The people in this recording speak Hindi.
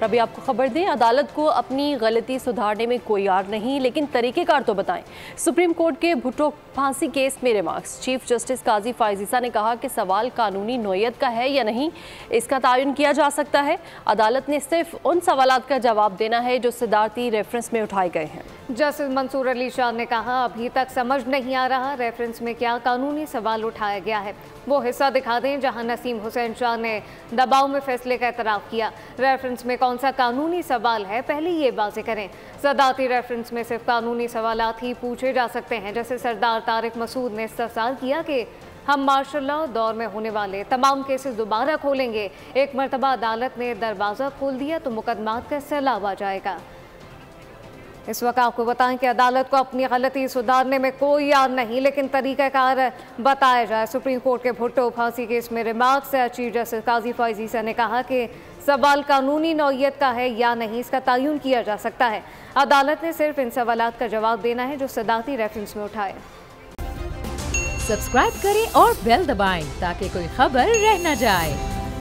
अभी आपको खबर दें, अदालत को अपनी गलती सुधारने में कोई यार नहीं, लेकिन तरीकेकार तो बताएं। सुप्रीम कोर्ट के भुट्टो फांसी केस में रिमार्क्स। चीफ जस्टिस काजी फाइज ईसा ने कहा कि सवाल कानूनी नौयत का है या नहीं, इसका तयन किया जा सकता है। अदालत ने सिर्फ उन सवालात का जवाब देना है जो सदारती रेफरेंस में उठाए गए हैं। जस्टिस मंसूर अली शाह ने कहा, अभी तक समझ नहीं आ रहा रेफरेंस में क्या कानूनी सवाल उठाया गया है। वो हिस्सा दिखा दें जहां नसीम हुसैन शाह ने दबाव में फैसले का एतराफ़ किया। रेफरेंस में कौन सा कानूनी सवाल है, पहले ये वाज़ेह करें। सदारती रेफरेंस में सिर्फ कानूनी सवालात ही पूछे जा सकते हैं। जैसे सरदार तारिक मसूद ने इस्तफसार किया कि हम मार्शल लॉ दौर में होने वाले तमाम केसेस दोबारा खोलेंगे। एक मरतबा अदालत ने दरवाज़ा खोल दिया तो मुकदमात का सैलाब आ जाएगा। इस वक्त आपको बताएं कि अदालत को अपनी गलती सुधारने में कोई याद नहीं, लेकिन तरीक़ाकार बताया जाए। सुप्रीम कोर्ट के भुट्टो फांसी केस में रिमार्क्स से चीफ जस्टिस काजी फाइज ईसा ने कहा कि सवाल कानूनी नौयत का है या नहीं, इसका तयन किया जा सकता है। अदालत ने सिर्फ इन सवालात का जवाब देना है जो सदारती रेफरेंस में उठाए। सब्सक्राइब करें और बेल दबाएं ताकि कोई खबर रह न जाए।